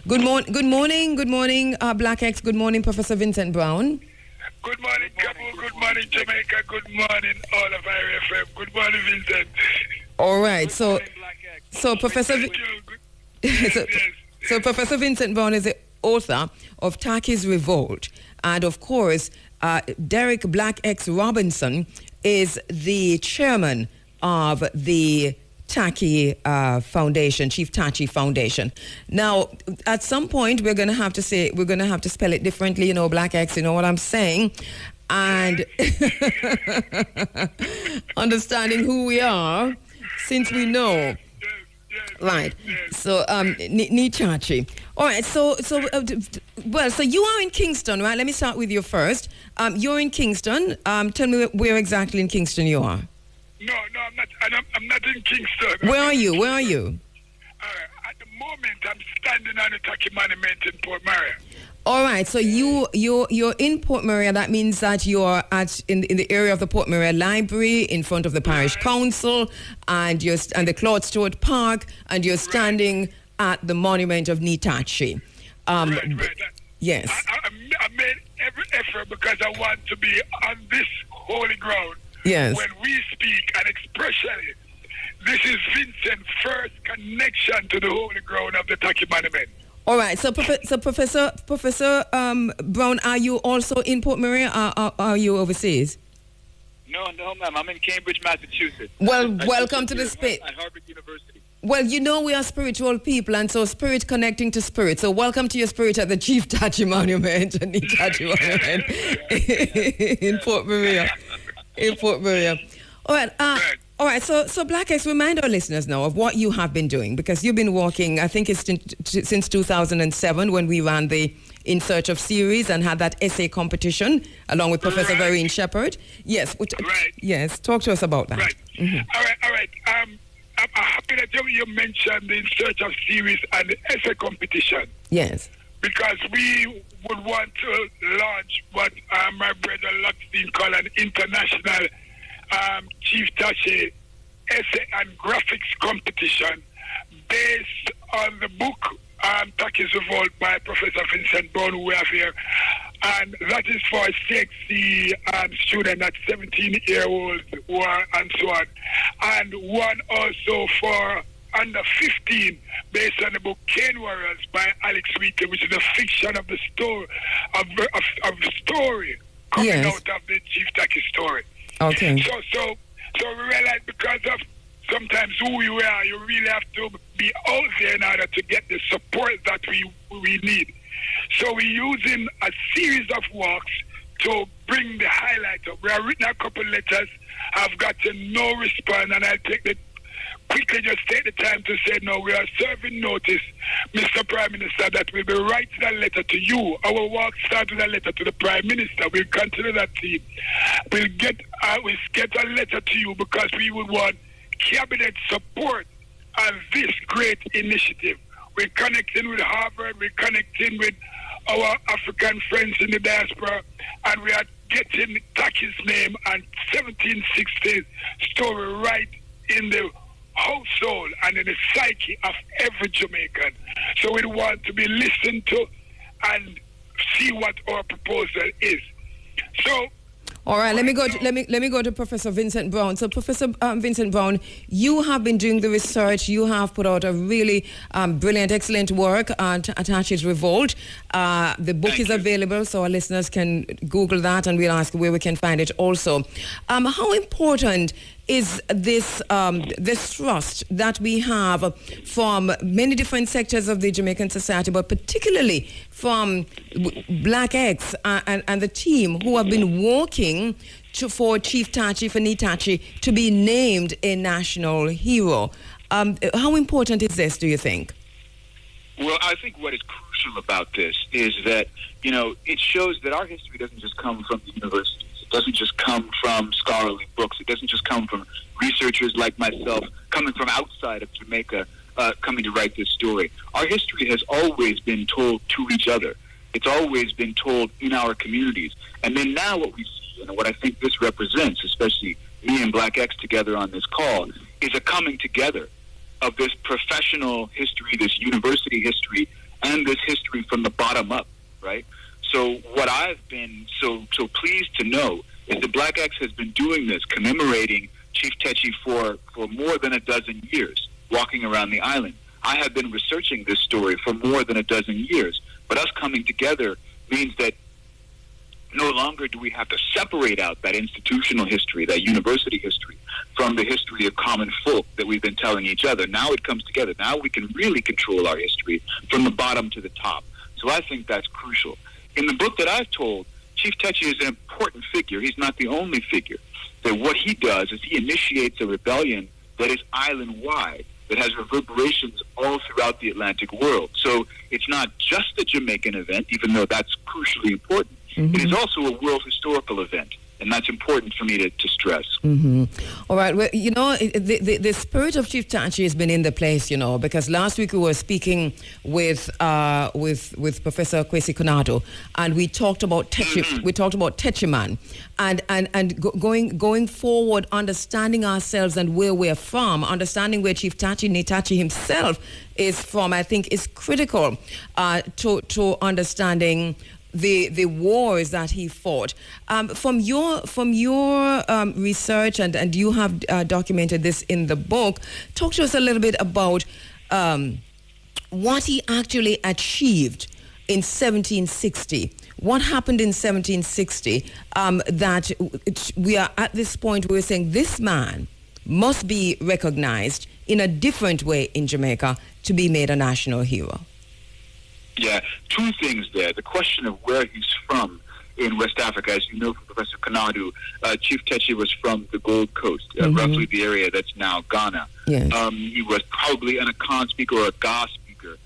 Good morning, Black X. Good morning, Professor Vincent Brown. Good morning, Kabul. Good morning, Jamaica. Good morning, all of IRFM. Good morning, Vincent. All right, so Professor, so Professor Vincent Brown is the author of Tacky's Revolt, and of course, Derek Black X Robinson is the chairman of the Tacky Foundation, Chief Tacky Foundation. Now, at some point, we're going to have to spell it differently, Black X, you know what I'm saying? And understanding who we are, since we know. Right. So, Nichachi. All right. So you are in Kingston, right? Let me start with you first. You're in Kingston. Tell me where exactly in Kingston you are. No, I'm not. I'm not in Kingston. Where are you? At the moment, I'm standing on the Tacky Monument in Port Maria. All right. So you're in Port Maria. That means that you're in the area of the Port Maria Library, in front of the Parish Council, and the Claude Stewart Park, and you're standing at the monument of Nitachi. Right. Yes. I made every effort because I want to be on this holy ground. Yes. When we speak, and especially, this is Vincent's first connection to the holy ground of the Tacky Monument. All right. So Professor Brown, are you also in Port Maria, or are you overseas? No, ma'am. I'm in Cambridge, Massachusetts. Well, welcome to the space. At Harvard University. Well, we are spiritual people, and so spirit connecting to spirit. So welcome to your spirit at the Chief Tacky Monument, in Port Maria. All right. So Black X, remind our listeners now of what you have been doing, because you've been working, I think it's since 2007 when we ran the In Search of series and had that essay competition along with Professor Vereen Shepherd. Yes. Yes. Talk to us about that. Right. Mm-hmm. All right. I'm happy that you mentioned the In Search of series and the essay competition. Yes. Because we would want to launch what my brother Luxstein called an international Chief Tacky essay and graphics competition based on the book Tacky's Revolt by Professor Vincent Brown, who we have here. And that is for 60 students at 17-year-olds and so on. And one also for under 15, based on the book Cane Warriors by Alex Wheaton, which is a fiction of the story of story coming out of the Chief Tacky story. Okay. So we realize because of sometimes who we are, you really have to be out there in order to get the support that we need. So we're using a series of walks to bring the highlight up. We have written a couple letters. I've gotten no response, and I quickly just take the time to say, no, we are serving notice, Mr. Prime Minister, that we'll be writing a letter to you. Our walk starts with a letter to the Prime Minister. We'll continue that theme. We'll get a letter to you because we would want cabinet support on this great initiative. We're connecting with Harvard, we're connecting with our African friends in the diaspora, and we are getting Tacky's name and 1760 story right in the household and in the psyche of every Jamaican. So we want to be listened to and see what our proposal is. So, all right, let me go to Professor Vincent Brown. So, Professor Vincent Brown, you have been doing the research. You have put out a really brilliant, excellent work on Tacky's Revolt. The book is available, so our listeners can Google that, and we'll ask where we can find it also. How important is this trust that we have from many different sectors of the Jamaican society, but particularly from Black X and the team who have been working for Chief Tacky, for Nitachi, to be named a national hero? How important is this, do you think? Well, I think what is crucial about this is that, it shows that our history doesn't just come from the universities. It doesn't just come from scholarly books. It doesn't just come from researchers like myself coming from outside of Jamaica, coming to write this story. Our history has always been told to each other. It's always been told in our communities. And then now what we see, and what I think this represents, especially me and Black X together on this call, is a coming together of this professional history, this university history, and this history from the bottom up, right? So what I've been so pleased to know is that Black X has been doing this, commemorating Chief Tacky for more than a dozen years, walking around the island. I have been researching this story for more than a dozen years, but us coming together means that no longer do we have to separate out that institutional history, that university history, from the history of common folk that we've been telling each other. Now it comes together. Now we can really control our history from the bottom to the top. So I think that's crucial. In the book that I've told, Chief Tacky is an important figure. He's not the only figure. That what he does is he initiates a rebellion that is island-wide, that has reverberations all throughout the Atlantic world. So it's not just a Jamaican event, even though that's crucially important. Mm-hmm. It is also a world historical event, and that's important for me to stress. Mm-hmm. All right. Well, you know, the spirit of Chief Tacky has been in the place, you know, because last week we were speaking with Professor Kwesi Konado, and we talked about Techiman, and going forward, understanding ourselves and where we're from, understanding where Chief Tacky himself is from, I think is critical to understanding the wars that he fought. From your research, and you have documented this in the book, talk to us a little bit about what he actually achieved in 1760. What happened in 1760 that we are at this point where we're saying this man must be recognized in a different way in Jamaica to be made a national hero? Yeah, two things there. The question of where he's from in West Africa. As you know from Professor Konadu, Chief Tacky was from the Gold Coast, roughly the area that's now Ghana. Yes. He was probably an Akan speaker or a Ga speaker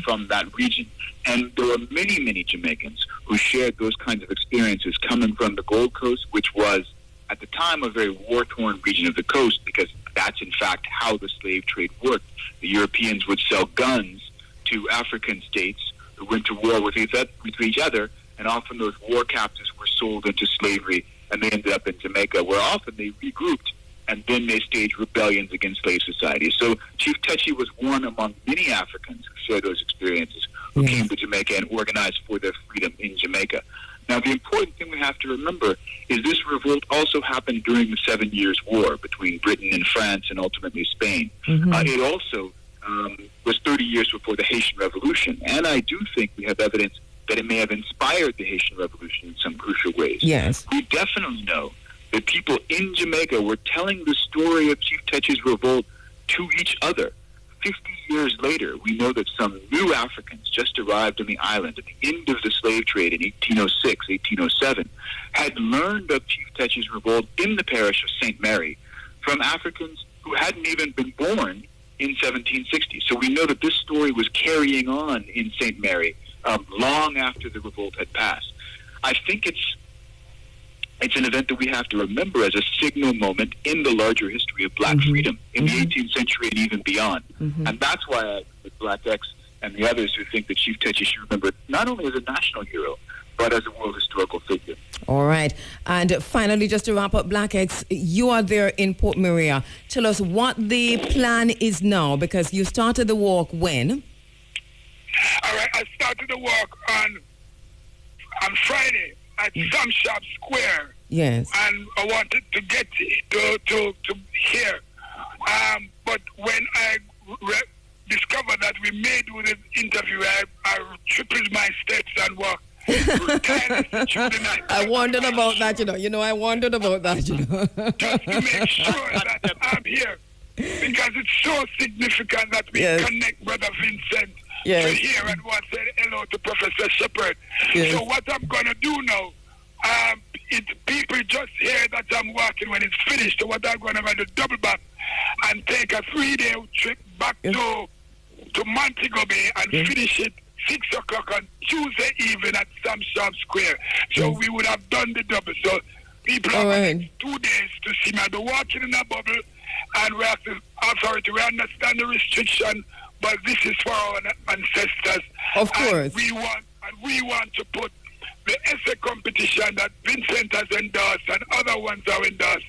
from that region. And there were many, many Jamaicans who shared those kinds of experiences coming from the Gold Coast, which was, at the time, a very war-torn region of the coast, because that's, in fact, how the slave trade worked. The Europeans would sell guns to African states who went to war with each other, and often those war captives were sold into slavery, and they ended up in Jamaica, where often they regrouped, and then they staged rebellions against slave society. So Chief Tacky was one among many Africans who shared those experiences, who came to Jamaica and organized for their freedom in Jamaica. Now, the important thing we have to remember is this revolt also happened during the 7 Years' War between Britain and France and ultimately Spain. It also was 30 years before the Haitian Revolution, and I do think we have evidence that it may have inspired the Haitian Revolution in some crucial ways. Yes. We definitely know that people in Jamaica were telling the story of Chief Tacky's revolt to each other. 50 years later, we know that some new Africans just arrived on the island at the end of the slave trade in 1806, 1807, had learned of Chief Tacky's revolt in the parish of St. Mary from Africans who hadn't even been born in 1760. So we know that this story was carrying on in St. Mary long after the revolt had passed. I think it's an event that we have to remember as a signal moment in the larger history of black freedom in the 18th century and even beyond. And that's why I, with Black X and the others who think that Chief Tacky should be remembered not only as a national hero, but as a world historical figure. All right. And finally, just to wrap up, Black X, you are there in Port Maria. Tell us what the plan is now, because you started the walk when? All right, I started the walk on Friday at Sam Shop Square. Yes. And I wanted to get to here. But when I discovered that we made with this interview, I tripled my steps and walked. I wondered about that, I wondered about that, Just to make sure that I'm here. Because it's so significant that we connect Brother Vincent to here and want to say hello to Professor Shepard. So what I'm going to do now, people just hear that I'm walking when it's finished. So what I'm going to do, double back and take a 3-day trip back to Montego Bay and finish it 6 o'clock on Tuesday evening at Sam Shop Square. So we would have done the double. So people have 2 days to see me. I'll be walking in a bubble, and we have the authority. We understand the restriction, but this is for our ancestors. Of course. And we want to put the essay competition that Vincent has endorsed and other ones are endorsed.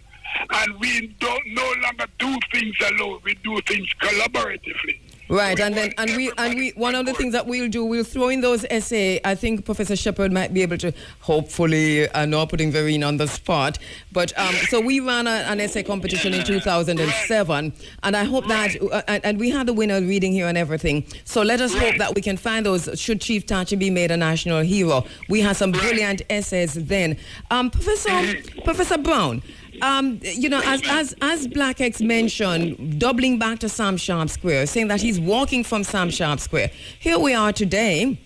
And we don't no longer do things alone. We do things collaboratively. Right, and we one of the things that we'll do, we'll throw in those essay. I think Professor Shepherd might be able to, hopefully, not putting Vereen on the spot, but so we ran an essay competition in 2007, and I hope that, and we had the winner reading here and everything. So let us hope that we can find those. Should Chief Tacky be made a national hero? We had some brilliant essays then. Professor Brown. As Black X mentioned, doubling back to Sam Sharp Square, saying that he's walking from Sam Sharp Square. Here we are today,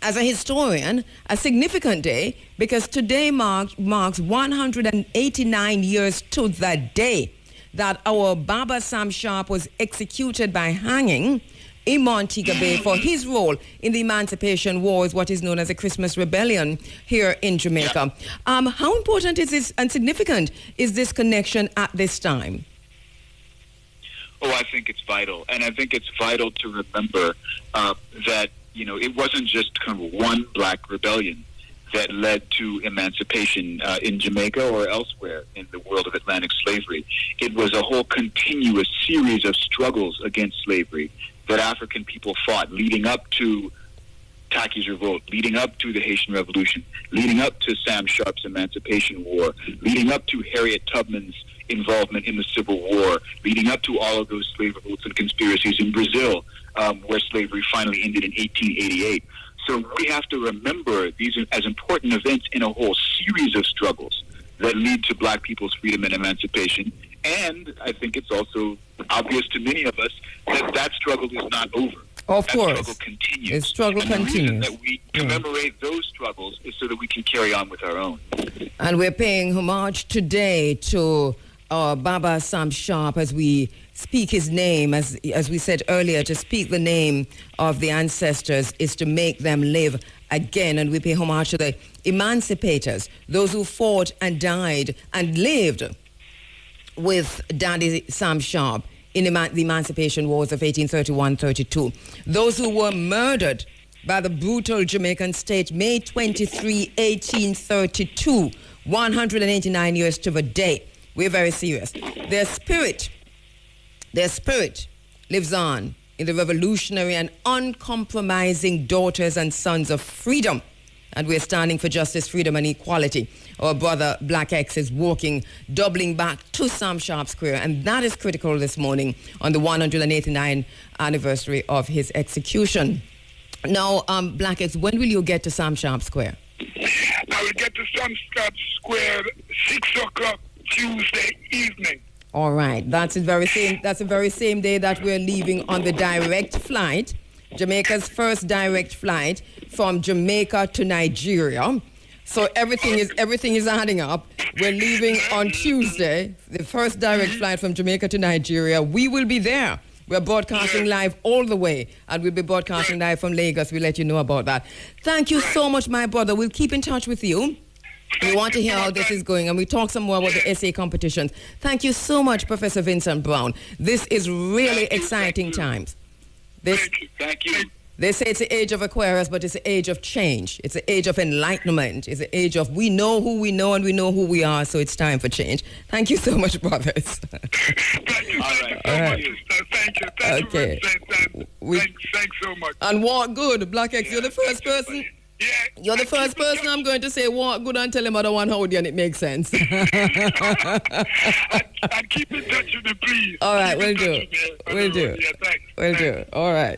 as a historian, a significant day, because today marks 189 years to the day that our Baba Sam Sharp was executed by hanging in Montego Bay for his role in the Emancipation Wars, what is known as the Christmas Rebellion here in Jamaica. How important is this and significant is this connection at this time? Oh, I think it's vital. And I think it's vital to remember that, it wasn't just kind of one black rebellion that led to emancipation in Jamaica or elsewhere in the world of Atlantic slavery. It was a whole continuous series of struggles against slavery that African people fought leading up to Tacky's revolt, leading up to the Haitian Revolution, leading up to Sam Sharp's Emancipation War, leading up to Harriet Tubman's involvement in the Civil War, leading up to all of those slave revolts and conspiracies in Brazil, where slavery finally ended in 1888. So we have to remember these as important events in a whole series of struggles that lead to black people's freedom and emancipation. And I think it's also obvious to many of us that struggle is not over. Of course. Struggle continues. The struggle continues. The reason that we commemorate those struggles is so that we can carry on with our own. And we're paying homage today to Baba Sam Sharp as we speak his name. As we said earlier, to speak the name of the ancestors is to make them live again. And we pay homage to the emancipators, those who fought and died and lived with Daddy Sam Sharp in the Emancipation Wars of 1831-32. Those who were murdered by the brutal Jamaican state May 23, 1832, 189 years to the day. We're very serious. Their spirit lives on in the revolutionary and uncompromising daughters and sons of freedom. And we're standing for justice, freedom, and equality. Our brother Black X is walking, doubling back to Sam Sharp Square, and that is critical this morning on the 189th anniversary of his execution. Now, Black X, when will you get to Sam Sharp Square? I will get to Sam Sharp Square 6 o'clock Tuesday evening. All right, that's the very same day that we're leaving on the direct flight, Jamaica's first direct flight from Jamaica to Nigeria. So everything is adding up. We're leaving on Tuesday, the first direct flight from Jamaica to Nigeria. We will be there. We're broadcasting live all the way, and we'll be broadcasting live from Lagos. We'll let you know about that. Thank you so much, my brother. We'll keep in touch with you. We want to hear how this is going, and we talk some more about the essay competitions. Thank you so much, Professor Vincent Brown. This is really exciting times. Thank you. They say it's the age of Aquarius, but it's the age of change. It's the age of enlightenment. It's the age of we know who we know and we know who we are, so it's time for change. Thank you so much, brothers. Thank you. All right. Thank you. Thank you. Thanks so much. And walk good, Black X. You're the first person. Yeah. You're the first person I'm going to say walk good and tell him I don't want howdy, and it makes sense. And keep in touch with me, please. All right, we'll do. Yeah, thanks. We'll do. All right.